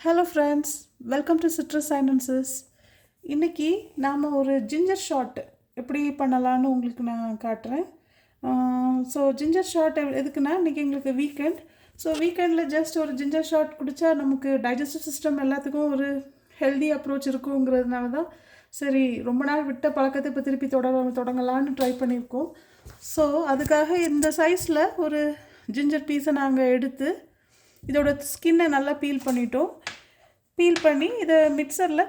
Hello friends, welcome to citrus sinensis. இன்றைக்கி நாம் ஒரு ஜிஞ்சர் ஷாட் எப்படி பண்ணலான்னு உங்களுக்கு நான் காட்டுறேன். ஸோ ஜிஞ்சர் ஷாட் எதுக்குன்னா, இன்றைக்கி எங்களுக்கு வீக்கெண்ட். ஸோ வீக்கெண்டில் ஜஸ்ட் ஒரு ஜிஞ்சர் ஷாட் குடித்தா நமக்கு டைஜஸ்டிவ் சிஸ்டம் எல்லாத்துக்கும் ஒரு ஹெல்தி அப்ரோச் இருக்குங்கிறதுனால தான் சரி ரொம்ப நாள் விட்ட பழக்கத்தை இப்போ திருப்பி தொடங்கலான்னு ட்ரை பண்ணியிருக்கோம். ஸோ அதுக்காக இந்த சைஸில் ஒரு ஜிஞ்சர் பீஸை நாங்கள் எடுத்து இதோட ஸ்கின்னை நல்லா பீல் பண்ணிட்டோம். பீல் பண்ணி இதை மிக்சரில்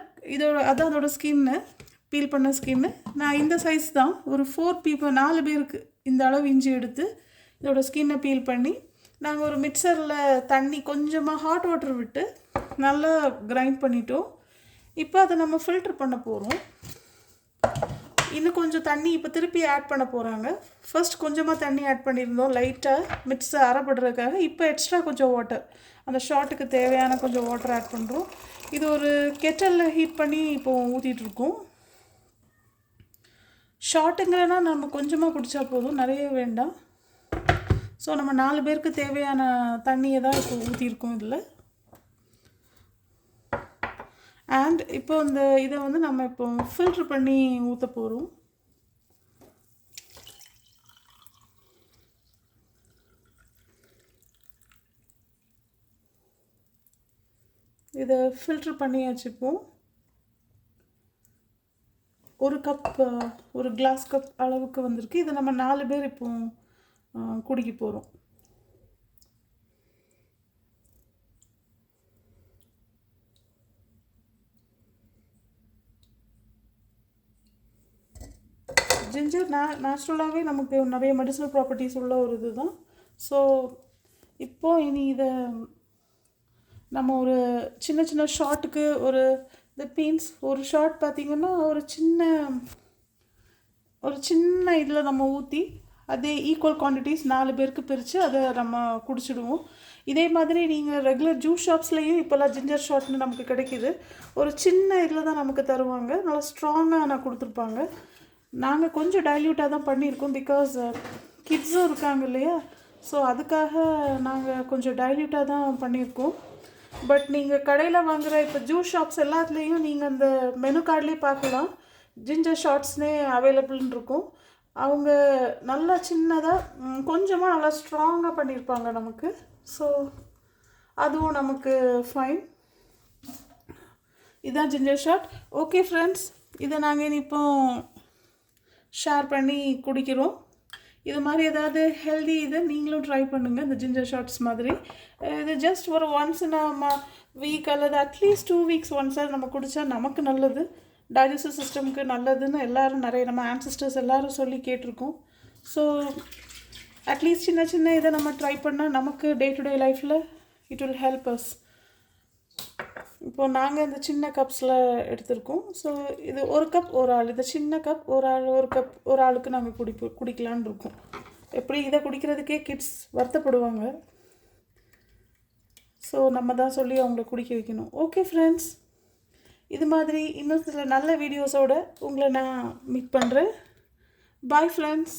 அதான் அதோட ஸ்கின்னு, பீல் பண்ண ஸ்கின்னு. நான் இந்த சைஸ் தான், ஒரு 4 பேருக்கு இந்த அளவு இஞ்சி எடுத்து இதோட ஸ்கின்னை பீல் பண்ணி நாங்கள் ஒரு மிக்சரில் தண்ணி கொஞ்சமாக ஹாட் வாட்டர் விட்டு நல்லா கிரைண்ட் பண்ணிட்டோம். இப்போ அதை நம்ம ஃபில்ட்ரு பண்ண போகிறோம். இன்னும் கொஞ்சம் தண்ணி இப்போ திருப்பி ஆட் பண்ண போகிறாங்க. ஃபர்ஸ்ட் கொஞ்சமாக தண்ணி ஆட் பண்ணியிருந்தோம் லைட்டாக மிக்ஸை அரைப்படுறதுக்காக. இப்போ எக்ஸ்ட்ரா கொஞ்சம் வாட்டர், அந்த ஷாட்டுக்கு தேவையான கொஞ்சம் வாட்டர் ஆட் பண்ணுறோம். இது ஒரு கெட்டலில் ஹீட் பண்ணி இப்போது ஊற்றிட்டுருக்கோம். ஷாட்டுங்கிறனா நம்ம கொஞ்சமாக குடித்தா போதும், நிறைய வேண்டாம். ஸோ நம்ம 4 பேருக்கு தேவையான தண்ணியை தான் இப்போ ஊற்றிருக்கோம் இதில். அண்ட் இப்போ இதை நம்ம இப்போ ஃபில்ட்ரு பண்ணி ஊற்ற போகிறோம். இதை ஃபில்ட்ரு பண்ணி வச்சுப்போம். ஒரு கிளாஸ் கப் அளவுக்கு வந்திருக்கு. இதை நம்ம 4 பேர் இப்போ குடிக்க போகிறோம். ஜிஞ்சர் நேச்சுரலாகவே நமக்கு நிறைய மெடிசனல் ப்ராப்பர்ட்டிஸ் உள்ள ஒரு இது தான். ஸோ இப்போது இனி இதை நம்ம ஒரு சின்ன ஷாட்டுக்கு இந்த பீன்ஸ் ஒரு ஷாட் பார்த்திங்கன்னா ஒரு சின்ன இதில் நம்ம ஊற்றி அதே ஈக்குவல் குவான்டிட்டிஸ் 4 பேருக்கு பிரித்து அதை நம்ம குடிச்சிடுவோம். இதே மாதிரி நீங்கள் ரெகுலர் ஜூஸ் ஷாப்ஸ்லேயும் இப்போல்லாம் ஜிஞ்சர் ஷாட்னு நமக்கு கிடைக்கிது. ஒரு சின்ன இதில் தான் நமக்கு தருவாங்க, நல்லா ஸ்ட்ராங்காக கொடுத்துருப்பாங்க. நாங்கள் கொஞ்சம் டைல்யூட்டாக தான் பண்ணியிருக்கோம், பிகாஸ் கிட்ஸும் இருக்காங்க இல்லையா. ஸோ அதுக்காக நாங்கள் கொஞ்சம் டைல்யூட்டாக தான் பண்ணியிருக்கோம். பட் நீங்கள் கடையில் வாங்குகிற இப்போ ஜூஸ் ஷாப்ஸ் எல்லாத்துலேயும் நீங்கள் அந்த மெனு கார்ட்லேயே பார்க்கலாம், ஜிஞ்சர் ஷாட்ஸ்னே அவைலபிள்னு இருக்கும். அவங்க நல்லா சின்னதாக கொஞ்சமாக நல்லா ஸ்ட்ராங்காக பண்ணியிருப்பாங்க நமக்கு. ஸோ அதுவும் நமக்கு ஃபைன். இதுதான் ஜிஞ்சர் ஷாட். ஓகே ஃப்ரெண்ட்ஸ், இதை நாங்கள் இனி இப்போ ஷேர் பண்ணி குடிக்கிறோம். இது மாதிரி ஏதாவது ஹெல்தி இதை நீங்களும் ட்ரை பண்ணுங்கள், இந்த ஜிஞ்சர் ஷாட்ஸ் மாதிரி. இது ஜஸ்ட் ஒரு ஒன்ஸ் இன் வீக் அல்லது அட்லீஸ்ட் 2 வீக்ஸ் ஒன்ஸாக நம்ம குடித்தா நமக்கு நல்லது, டைஜஸ்டிவ் சிஸ்டமுக்கு நல்லதுன்னு எல்லோரும் நிறைய நம்ம ஆன்சிஸ்டர்ஸ் எல்லோரும் சொல்லி கேட்டிருக்கோம். ஸோ அட்லீஸ்ட் சின்ன இதை நம்ம ட்ரை பண்ணால் நமக்கு டே டு டே லைஃப்பில் இட் வில் ஹெல்ப் அஸ். இப்போது நாங்கள் இந்த சின்ன கப்ஸில் எடுத்திருக்கோம். ஸோ இது ஒரு கப் ஒரு ஆள், இது சின்ன கப் ஒரு கப் ஒரு ஆளுக்கு நாங்கள் குடிக்கலான்னு இருக்கோம். எப்படி இதை குடிக்கிறதுக்கே கிட்ஸ் வருத்தப்படுவாங்க. ஸோ நம்ம தான் சொல்லி அவங்கள குடிக்க வைக்கணும். ஓகே ஃப்ரெண்ட்ஸ், இது மாதிரி இன்னும் சில நல்ல வீடியோஸோடு உங்களை நான் மீட் பண்ணுறேன். Bye friends.